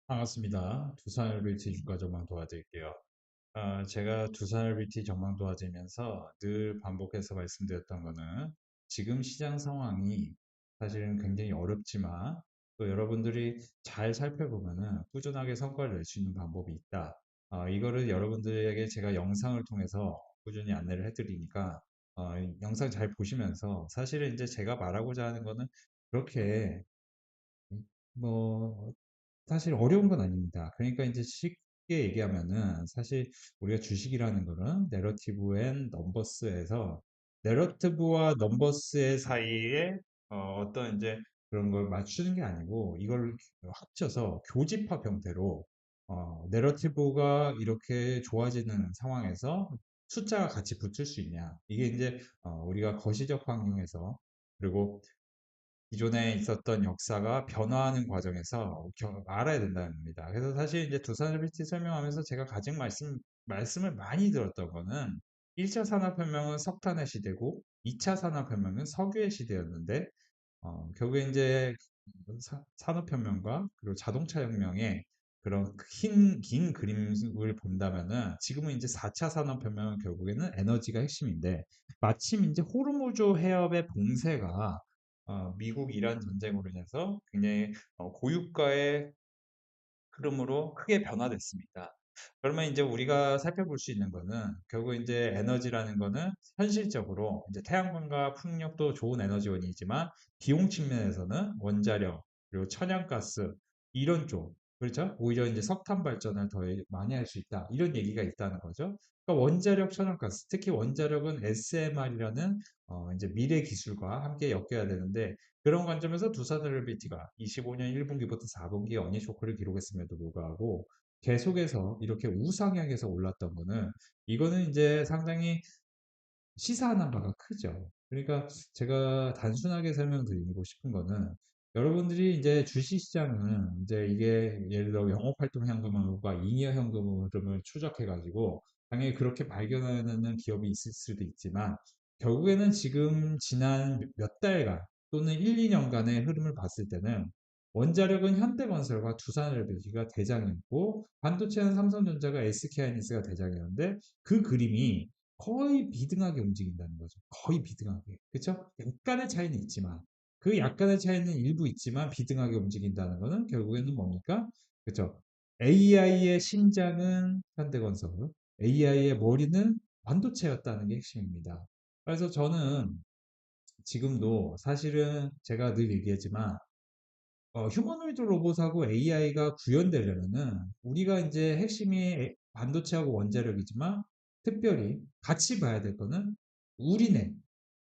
반갑습니다. 두산LBT 주가 전망 도와드릴게요. 제가 두산LBT 전망 도와드리면서 늘 반복해서 말씀드렸던 거는 지금 시장 상황이 사실은 굉장히 어렵지만 또 여러분들이 잘 살펴보면은 꾸준하게 성과를 낼 수 있는 방법이 있다. 이거를 여러분들에게 제가 영상을 통해서 꾸준히 안내를 해드리니까 영상 잘 보시면서 사실은 이제 제가 말하고자 하는 거는 그렇게 뭐 사실 어려운 건 아닙니다. 그러니까 이제 쉽게 얘기하면은 사실 우리가 주식이라는 거는 내러티브 앤 넘버스에서 내러티브와 넘버스의 사이에 어떤 이제 그런 걸 맞추는 게 아니고 이걸 합쳐서 교집합 형태로 내러티브가 이렇게 좋아지는 상황에서 숫자가 같이 붙을 수 있냐. 이게 이제 우리가 거시적 환경에서 그리고 기존에 있었던 역사가 변화하는 과정에서 알아야 된다는 겁니다. 그래서 사실 이제 두산일비티 설명하면서 제가 가장 말씀을 많이 들었던 거는 1차 산업혁명은 석탄의 시대고 2차 산업혁명은 석유의 시대였는데 결국에 이제 산업혁명과 그리고 자동차 혁명의 그런 긴 그림을 본다면은 지금은 이제 4차 산업혁명은 결국에는 에너지가 핵심인데 마침 이제 호르무즈 해협의 봉쇄가 미국 이란 전쟁으로 인해서 굉장히 고유가의 흐름으로 크게 변화됐습니다. 그러면 이제 우리가 살펴볼 수 있는 거는 결국 이제 에너지라는 거는 현실적으로 이제 태양광과 풍력도 좋은 에너지원이지만 비용 측면에서는 원자력 그리고 천연가스 이런 쪽 그렇죠? 오히려 이제 석탄 발전을 더 많이 할 수 있다 이런 얘기가 있다는 거죠. 그러니까 원자력, 천연가스 특히 원자력은 SMR이라는 이제 미래 기술과 함께 엮여야 되는데 그런 관점에서 두산에너비티가 25년 1분기부터 4분기에 어닝 쇼크를 기록했음에도 불구하고 계속해서 이렇게 우상향해서 올랐던 거는 이거는 이제 상당히 시사하는 바가 크죠. 그러니까 제가 단순하게 설명드리고 싶은 거는 여러분들이 이제 주식시장은 이제 이게 예를 들어 영업활동 현금과 잉여 현금 흐름을 추적해가지고 당연히 그렇게 발견하는 기업이 있을 수도 있지만 결국에는 지금 지난 몇 달간 또는 1, 2년간의 흐름을 봤을 때는 원자력은 현대건설과 두산에너지가 대장이었고 반도체는 삼성전자가 SK하이닉스가 대장이었는데 그 그림이 거의 비등하게 움직인다는 거죠. 거의 비등하게. 그렇죠? 약간의 차이는 있지만 그 약간의 차이는 일부 있지만 비등하게 움직인다는 거는 결국에는 뭡니까? 그렇죠? AI의 심장은 현대건설, AI의 머리는 반도체였다는 게 핵심입니다. 그래서 저는 지금도 사실은 제가 늘 얘기하지만 휴머노이드 로봇하고 AI가 구현되려면은 우리가 이제 핵심이 반도체하고 원자력이지만 특별히 같이 봐야 될 거는 우리네,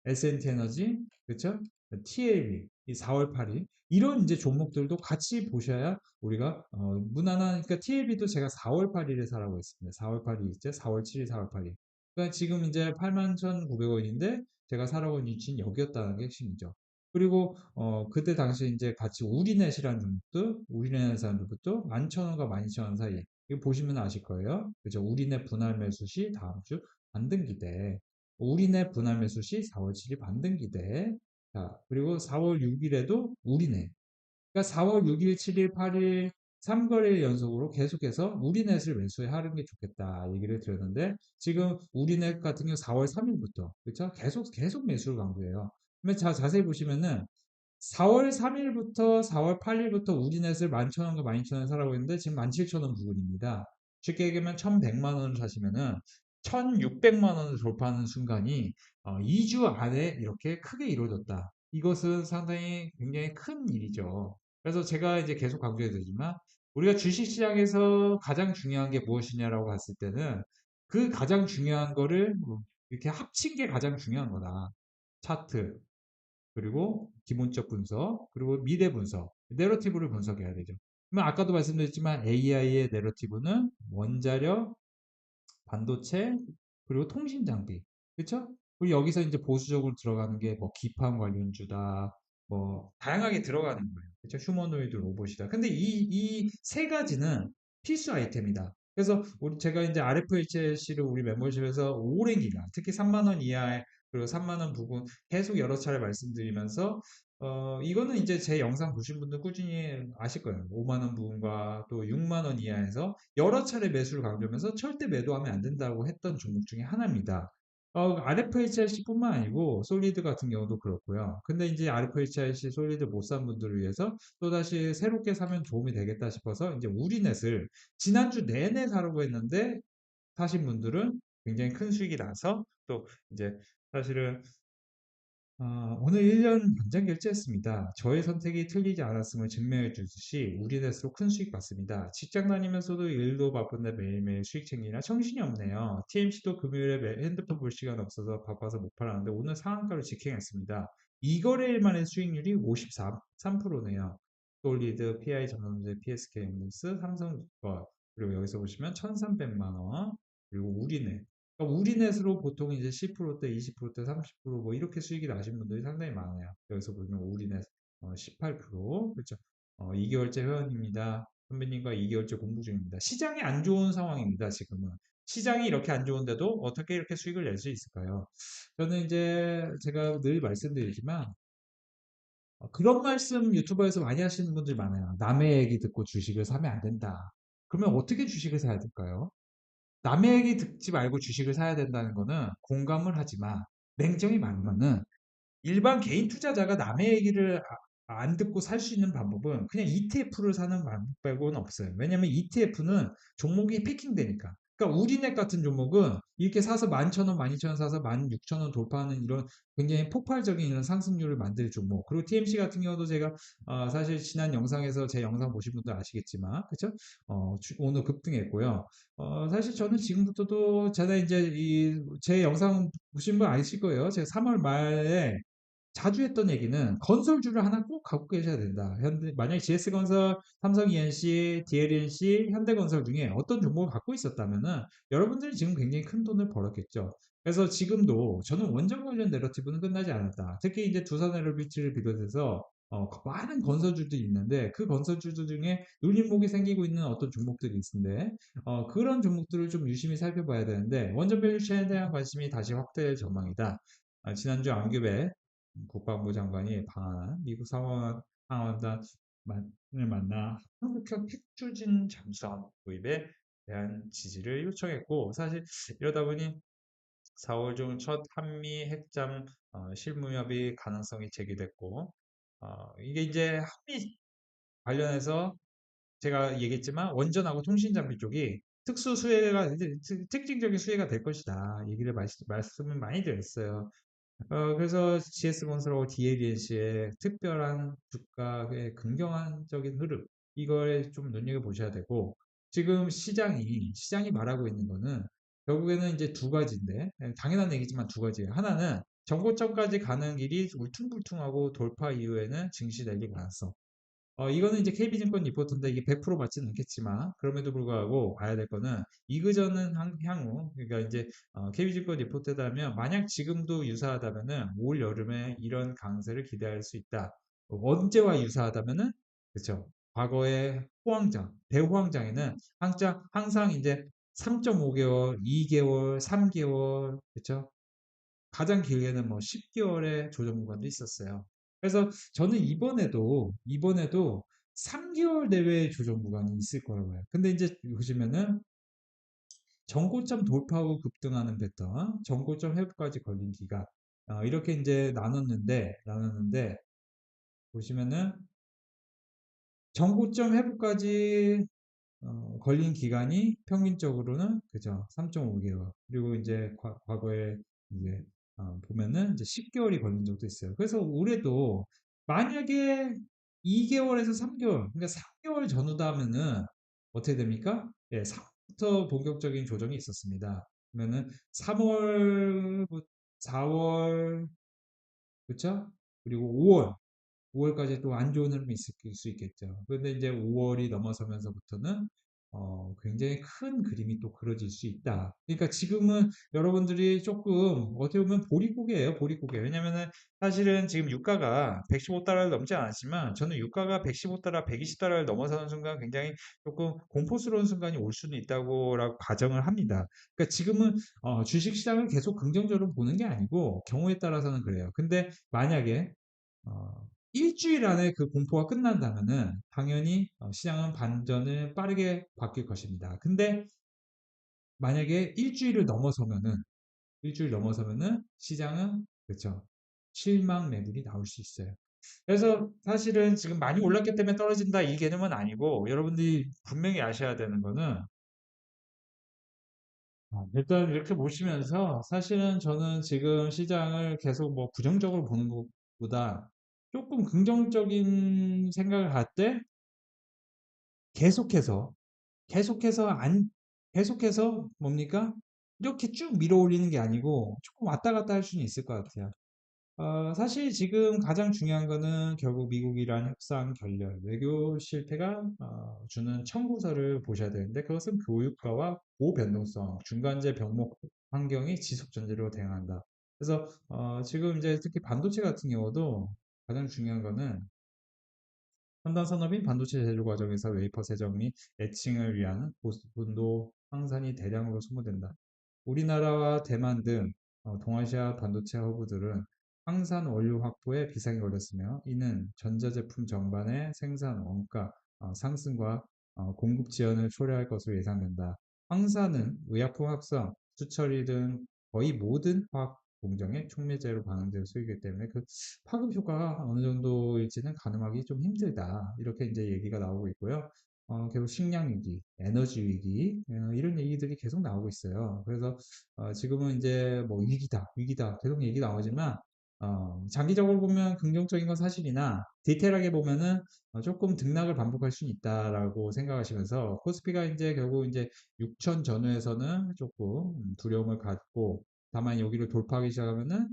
S&T 에너지, 그렇죠? TLB, 이 4월 8일 이런 이제 종목들도 같이 보셔야 우리가 무난한 그러니까 TLB도 제가 4월 8일에 사라고 했습니다. 4월 8일 있죠? 4월 7일, 4월 8일. 그러니까 지금 이제 81,900원인데 제가 사라고 한 위치는 여기였다는 게 핵심이죠. 그리고 그때 당시 이제 같이 우리넷이라는 종목도 우리넷이라는 종목도 11,000원과 12,000원 사이 이거 보시면 아실 거예요. 그죠? 우리넷 분할 매수 시 다음 주 반등 기대. 우리넷 분할 매수 시 4월 7일 반등 기대. 자, 그리고 4월 6일에도 우리넷. 그러니까 4월 6일, 7일, 8일 3거래일 연속으로 계속해서 우리넷을 매수해 하는 게 좋겠다 얘기를 드렸는데 지금 우리넷 같은 경우 4월 3일부터 그렇죠? 계속 매수를 강조해요. 그러면 자세히 보시면은 4월 3일부터 4월 8일부터 우리넷을 11,000원과 12,000원 사라고 했는데 지금 17,000원 부근입니다. 쉽게 얘기하면 1,100만 원을 사시면은 1,600만 원을 돌파하는 순간이 2주 안에 이렇게 크게 이루어졌다. 이것은 상당히 굉장히 큰 일이죠. 그래서 제가 이제 계속 강조해 드리지만 우리가 주식시장에서 가장 중요한 게 무엇이냐라고 봤을 때는 그 가장 중요한 거를 이렇게 합친 게 가장 중요한 거다. 차트, 그리고 기본적 분석, 그리고 미래 분석, 내러티브를 분석해야 되죠. 그러면 아까도 말씀드렸지만 AI의 내러티브는 원자력, 반도체, 그리고 통신 장비. 그렇죠? 그리고 여기서 이제 보수적으로 들어가는 게 뭐 기판 관련주다, 뭐 다양하게 들어가는 거예요. 그렇죠? 휴머노이드 로봇이다. 근데 이 세 가지는 필수 아이템이다. 그래서 제가 이제 RFHC를 우리 멤버십에서 오랜 기간, 특히 3만 원 이하의 그리고 3만 원 부분 계속 여러 차례 말씀드리면서 이거는 이제 제 영상 보신 분들 꾸준히 아실 거예요. 5만 원 부분과 또 6만 원 이하에서 여러 차례 매수를 강조하면서 절대 매도하면 안 된다고 했던 종목 중에 하나입니다. RFHIC뿐만 아니고 솔리드 같은 경우도 그렇고요. 근데 이제 RFHIC 솔리드 못 산 분들을 위해서 또다시 새롭게 사면 도움이 되겠다 싶어서 이제 우리넷을 지난주 내내 사려고 했는데 사신 분들은 굉장히 큰 수익이 나서 또 이제 사실은 오늘 1년 연장 결제했습니다. 저의 선택이 틀리지 않았음을 증명해 주듯이 우리넷으로 큰 수익 봤습니다. 직장 다니면서도 일도 바쁜데 매일매일 수익 챙기나 정신이 없네요. TMC도 금요일에 핸드폰 볼 시간 없어서 바빠서 못 팔았는데 오늘 상한가로 직행했습니다. 2거래일 만에 수익률이 53%네요. 솔리드, PI 전원제, PSK 엠스, 삼성주가 그리고 여기서 보시면 1,300만 원 그리고 우리넷 그러니까 우리넷으로 보통 이제 10%대, 20%대, 30%뭐 이렇게 수익이 나신 분들이 상당히 많아요. 여기서 보면 우리넷 18% 그렇죠. 2개월째 회원입니다. 선배님과 2개월째 공부 중입니다. 시장이 안 좋은 상황입니다. 지금은. 시장이 이렇게 안 좋은데도 어떻게 이렇게 수익을 낼 수 있을까요? 저는 이제 제가 늘 말씀드리지만 그런 말씀 유튜버에서 많이 하시는 분들 많아요. 남의 얘기 듣고 주식을 사면 안 된다. 그러면 어떻게 주식을 사야 될까요? 남의 얘기 듣지 말고 주식을 사야 된다는 거는 공감을 하지만 냉정히 말하면은 일반 개인 투자자가 남의 얘기를 안 듣고 살 수 있는 방법은 그냥 ETF를 사는 방법 빼고는 없어요. 왜냐면 ETF는 종목이 피킹되니까. 그러니까 우리넷 같은 종목은 이렇게 사서 11,000원, 12,000원 사서 16,000원 돌파하는 이런 굉장히 폭발적인 이런 상승률을 만들 종목. 그리고 TMC 같은 경우도 제가 사실 지난 영상에서 제 영상 보신 분들 아시겠지만, 그쵸? 오늘 급등했고요. 사실 저는 지금부터도 제가 이제 제 영상 보신 분 아실 거예요. 제가 3월 말에 자주 했던 얘기는 건설주를 하나 꼭 갖고 계셔야 된다. 만약에 GS건설, 삼성 ENC, DLNC, 현대건설 중에 어떤 종목을 갖고 있었다면은 여러분들이 지금 굉장히 큰 돈을 벌었겠죠. 그래서 지금도 저는 원전 관련 내러티브는 끝나지 않았다. 특히 이제 두산에너비치를 비롯해서 많은 건설주들이 있는데 그 건설주들 중에 눌림목이 생기고 있는 어떤 종목들이 있는데 그런 종목들을 좀 유심히 살펴봐야 되는데 원전 밸류체인에 대한 관심이 다시 확대될 전망이다. 지난주 안규배 국방부 장관이 방한 미국 상원단을 만나 한국형 핵추진 잠수함 도입에 대한 지지를 요청했고 사실 이러다 보니 4월 중 첫 한미 핵잠 실무협의 가능성이 제기됐고 이게 이제 한미 관련해서 제가 얘기했지만 원전하고 통신장비 쪽이 특수 수혜가 특징적인 수혜가 될 것이다 얘기를 말씀을 많이 드렸어요. 그래서 GS건설하고 DLNC의 특별한 주가의 긍정적인 흐름, 이걸 좀 눈여겨보셔야 되고, 지금 시장이 말하고 있는 거는 결국에는 이제 두 가지인데, 당연한 얘기지만 두 가지예요. 하나는 정고점까지 가는 길이 울퉁불퉁하고 돌파 이후에는 증시 내릴 가능성. 이거는 이제 KB증권 리포트인데 이게 100% 맞지는 않겠지만 그럼에도 불구하고 봐야 될 거는 이그저는 향후 그러니까 이제 KB증권 리포트에 따르면 만약 지금도 유사하다면은 올 여름에 이런 강세를 기대할 수 있다. 언제와 유사하다면은 그렇죠. 과거의 대호황장에는 항상 이제 3.5개월, 2개월, 3개월 그렇죠. 가장 길게는 뭐 10개월의 조정 구간도 있었어요. 그래서 저는 이번에도 3개월 내외의 조정 구간이 있을 거라고 해요. 근데 이제 보시면은 전고점 돌파 후 급등하는 패턴, 전고점 회복까지 걸린 기간, 이렇게 이제 나눴는데 보시면은 전고점 회복까지 걸린 기간이 평균적으로는 그죠 3.5개월 그리고 이제 과거에 이제 보면은 이제 10개월이 걸린 적도 있어요. 그래서 올해도 만약에 2개월에서 3개월 그러니까 3개월 전후다 하면은 어떻게 됩니까? 예, 3월부터 본격적인 조정이 있었습니다. 그러면은 3월, 4월, 그렇죠? 그리고 5월까지 또 안 좋은 흐름이 있을 수 있겠죠. 그런데 이제 5월이 넘어서면서부터는 굉장히 큰 그림이 또 그려질 수 있다. 그러니까 지금은 여러분들이 조금 어떻게 보면 보릿고개예요, 보릿고개. 왜냐면은 사실은 지금 유가가 115달러를 넘지 않았지만 저는 유가가 115달러, 120달러를 넘어서는 순간 굉장히 조금 공포스러운 순간이 올 수는 있다고라고 가정을 합니다. 그러니까 지금은 주식 시장을 계속 긍정적으로 보는 게 아니고 경우에 따라서는 그래요. 근데 만약에 일주일 안에 그 공포가 끝난다면은 당연히 시장은 반전을 빠르게 바뀔 것입니다. 근데 만약에 일주일 넘어서면은 시장은 그렇죠. 실망 매물이 나올 수 있어요. 그래서 사실은 지금 많이 올랐기 때문에 떨어진다 이 개념은 아니고 여러분들이 분명히 아셔야 되는 거는 일단 이렇게 보시면서 사실은 저는 지금 시장을 계속 뭐 부정적으로 보는 것보다 조금 긍정적인 생각을 할 때 계속해서 계속해서 안 계속해서 뭡니까? 이렇게 쭉 밀어 올리는 게 아니고 조금 왔다 갔다 할 수는 있을 것 같아요. 사실 지금 가장 중요한 거는 결국 미국이란 협상 결렬, 외교 실패가 주는 청구서를 보셔야 되는데 그것은 교육과와 고변동성, 중간재 병목 환경이 지속 전제로 대응한다. 그래서 지금 이제 특히 반도체 같은 경우도 가장 중요한 거는 첨단 산업인 반도체 제조 과정에서 웨이퍼 세정 및 애칭을 위한 고분도 황산이 대량으로 소모된다. 우리나라와 대만 등 동아시아 반도체 허브들은 황산 원료 확보에 비상이 걸렸으며 이는 전자제품 전반의 생산 원가 상승과 공급 지연을 초래할 것으로 예상된다. 황산은 의약품 합성, 수처리 등 거의 모든 화학 공정의 촉매제로 반응되는 수이기 때문에 그 파급 효과가 어느 정도일지는 가늠하기 좀 힘들다. 이렇게 이제 얘기가 나오고 있고요. 결국 식량 위기, 에너지 위기, 이런 얘기들이 계속 나오고 있어요. 그래서 지금은 이제 뭐 위기다, 위기다 계속 얘기 나오지만 장기적으로 보면 긍정적인 건 사실이나 디테일하게 보면은 조금 등락을 반복할 수는 있다라고 생각하시면서 코스피가 이제 결국 이제 6천 전후에서는 조금 두려움을 갖고 다만 여기를 돌파하기 시작하면은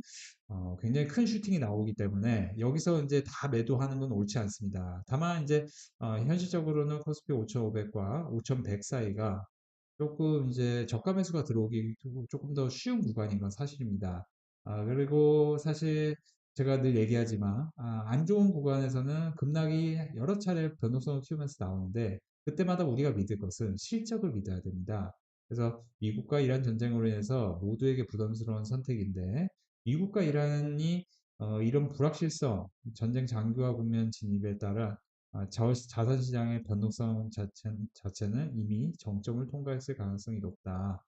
굉장히 큰 슈팅이 나오기 때문에 여기서 이제 다 매도하는 건 옳지 않습니다. 다만 이제 현실적으로는 코스피 5,500과 5,100 사이가 조금 이제 저가 매수가 들어오기 조금 더 쉬운 구간인 건 사실입니다. 그리고 사실 제가 늘 얘기하지만 안 좋은 구간에서는 급락이 여러 차례 변동성을 키우면서 나오는데 그때마다 우리가 믿을 것은 실적을 믿어야 됩니다. 그래서 미국과 이란 전쟁으로 인해서 모두에게 부담스러운 선택인데 미국과 이란이 이런 불확실성, 전쟁 장기화 국면 진입에 따라 자산 시장의 변동성 자체는 이미 정점을 통과했을 가능성이 높다.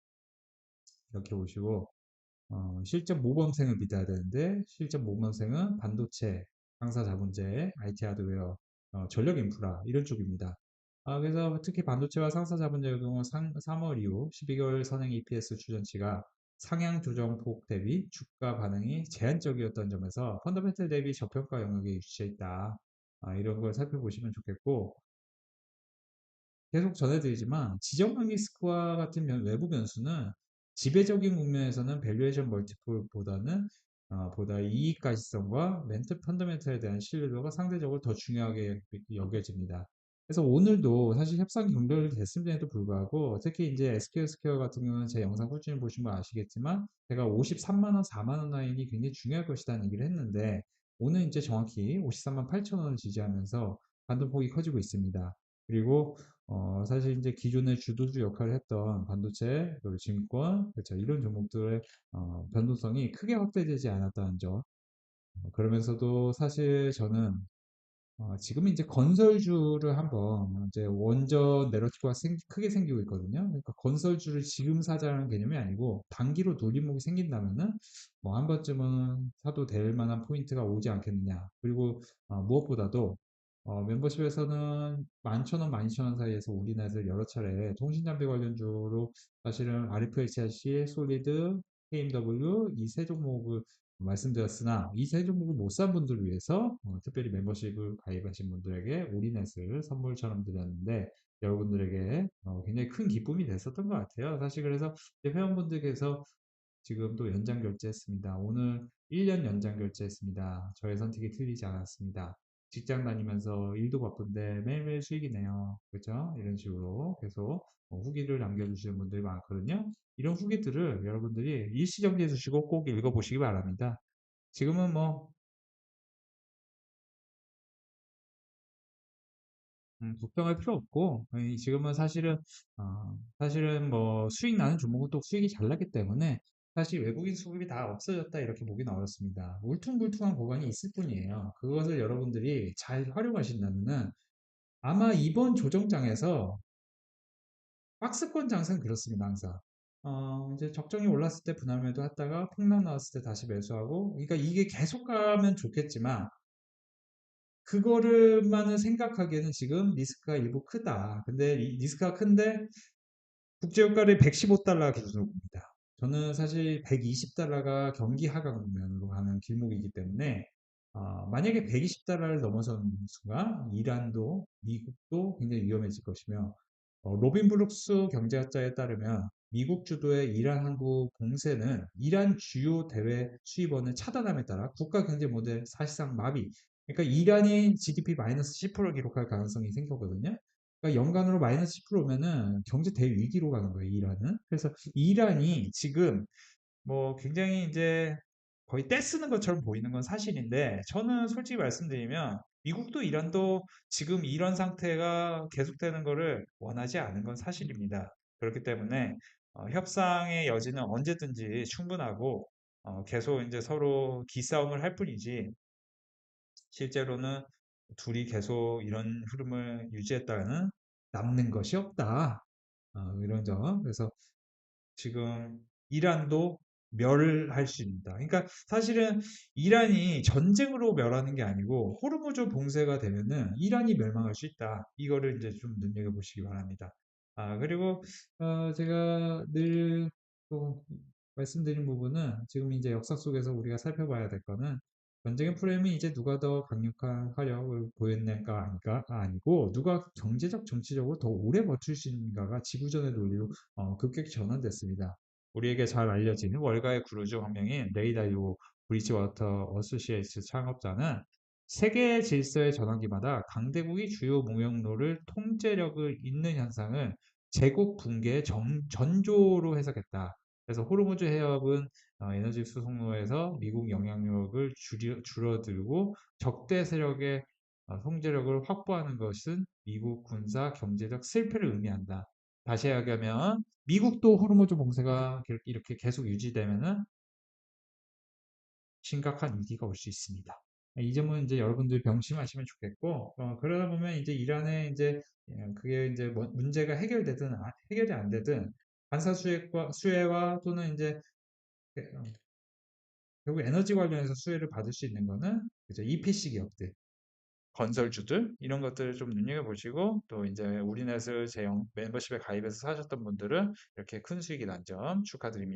이렇게 보시고 실적 모범생을 믿어야 되는데 실적 모범생은 반도체, 상사 자본재, IT 하드웨어, 전력 인프라 이런 쪽입니다. 그래서 특히 반도체와 상사 자본재의 경우 3월 이후 12개월 선행 EPS 추정치가 상향 조정폭 대비 주가 반응이 제한적이었던 점에서 펀더멘털 대비 저평가 영역에 위치해 있다. 이런 걸 살펴보시면 좋겠고 계속 전해드리지만 지정학 리스크와 같은 외부 변수는 지배적인 국면에서는 밸류에이션 멀티플보다는 보다 이익 가시성과 멘트 펀더멘털에 대한 신뢰도가 상대적으로 더 중요하게 여겨집니다. 그래서 오늘도 사실 협상 종결됐음에도 불구하고 특히 이제 SK스퀘어 같은 경우는 제 영상 꾸준히 보시면 아시겠지만 제가 53만 원, 4만 원 라인이 굉장히 중요할 것이라는 얘기를 했는데 오늘 이제 정확히 53만 8천 원을 지지하면서 반등폭이 커지고 있습니다. 그리고 사실 이제 기존의 주도주 역할을 했던 반도체, 그리고 증권, 그렇죠. 이런 종목들의 변동성이 크게 확대되지 않았다는 점. 그러면서도 사실 저는 지금 이제 건설주를 한번 이제 원전 내러티브가 크게 생기고 있거든요. 그러니까 건설주를 지금 사자라는 개념이 아니고 단기로 눌림목이 생긴다면은 뭐 한 번쯤은 사도 될 만한 포인트가 오지 않겠느냐. 그리고 무엇보다도 멤버십에서는 11,000원, 12,000원 사이에서 올인해서 여러 차례 통신장비 관련주로 사실은 RFHC, 솔리드, KMW 이 세 종목을 말씀드렸으나 이 세 종목을 못 산 분들을 위해서 특별히 멤버십을 가입하신 분들에게 올인해을 선물처럼 드렸는데 여러분들에게 굉장히 큰 기쁨이 됐었던 것 같아요. 사실 그래서 회원분들께서 지금 또 연장 결제했습니다. 오늘 1년 연장 결제했습니다. 저의 선택이 틀리지 않았습니다. 직장 다니면서 일도 바쁜데 매일매일 수익이네요. 그죠? 이런 식으로 계속 후기를 남겨주시는 분들이 많거든요. 이런 후기들을 여러분들이 일시정지해 주시고 꼭 읽어보시기 바랍니다. 지금은 뭐 걱정할 필요 없고 지금은 사실은 사실은 뭐 수익 나는 종목은 또 수익이 잘 나기 때문에 사실 외국인 수급이 다 없어졌다 이렇게 보기는 어렵습니다. 울퉁불퉁한 구간이 있을 뿐이에요. 그것을 여러분들이 잘 활용하신다면은 아마 이번 조정장에서 박스권 장세는 그렇습니다, 항상. 이제 적정이 올랐을 때 분할매도 했다가 폭락 나왔을 때 다시 매수하고, 그러니까 이게 계속 가면 좋겠지만, 그거를만을 생각하기에는 지금 리스크가 일부 크다. 근데 리스크가 큰데 국제유가를 115달러 기준으로 봅니다. 저는 사실 120달러가 경기 하강면으로 가는 길목이기 때문에 만약에 120달러를 넘어선 순간 이란도 미국도 굉장히 위험해질 것이며 로빈 브룩스 경제학자에 따르면 미국 주도의 이란 항구 공세는 이란 주요 대외 수입원을 차단함에 따라 국가 경제 모델 사실상 마비. 그러니까 이란이 GDP 마이너스 10%를 기록할 가능성이 생겼거든요. 그러니까 연간으로 마이너스 10%면은 경제 대위기로 가는 거예요, 이란은. 그래서 이란이 지금 뭐 굉장히 이제 거의 떼쓰는 것처럼 보이는 건 사실인데, 저는 솔직히 말씀드리면 미국도 이란도 지금 이런 상태가 계속되는 것을 원하지 않은 건 사실입니다. 그렇기 때문에 협상의 여지는 언제든지 충분하고 계속 이제 서로 기싸움을 할 뿐이지 실제로는 둘이 계속 이런 흐름을 유지했다가는 남는 것이 없다. 이런 점. 그래서 지금 이란도 멸할 수 있다. 그러니까 사실은 이란이 전쟁으로 멸하는 게 아니고 호르무즈 봉쇄가 되면은 이란이 멸망할 수 있다. 이거를 이제 좀 눈여겨보시기 바랍니다. 그리고 제가 늘 또 말씀드린 부분은 지금 이제 역사 속에서 우리가 살펴봐야 될 거는 전쟁의 프레임이 이제 누가 더 강력한 화력을 보였는가 아니고 누가 경제적 정치적으로 더 오래 버틸 수 있는가가 지구전의 논리로 급격히 전환됐습니다. 우리에게 잘 알려진 월가의 구루 중 한 명인 레이 달리오 브리지워터 어소시에이츠 창업자는 세계 질서의 전환기마다 강대국이 주요 무역로를 통제력을 잃는 현상을 제국 붕괴의 전조로 해석했다. 그래서 호르무즈 해협은 에너지 수송로에서 미국 영향력을 줄어들고 적대 세력의 통제력을 확보하는 것은 미국 군사 경제적 실패를 의미한다. 다시 이야기하면 미국도 호르무즈 봉쇄가 이렇게 계속 유지되면은 심각한 위기가 올 수 있습니다. 이 점은 이제 여러분들 명심하시면 좋겠고, 그러다 보면 이제 이란의 이제 그게 이제 문제가 해결되든 해결이 안 되든 반사 수혜와 또는 이제 결국 에너지 관련해서 수혜를 받을 수 있는 거는 그죠? EPC 기업들, 건설주들 이런 것들을 좀 눈여겨보시고 또 이제 우리넷을 제 멤버십에 가입해서 사셨던 분들은 이렇게 큰 수익이 난 점 축하드립니다.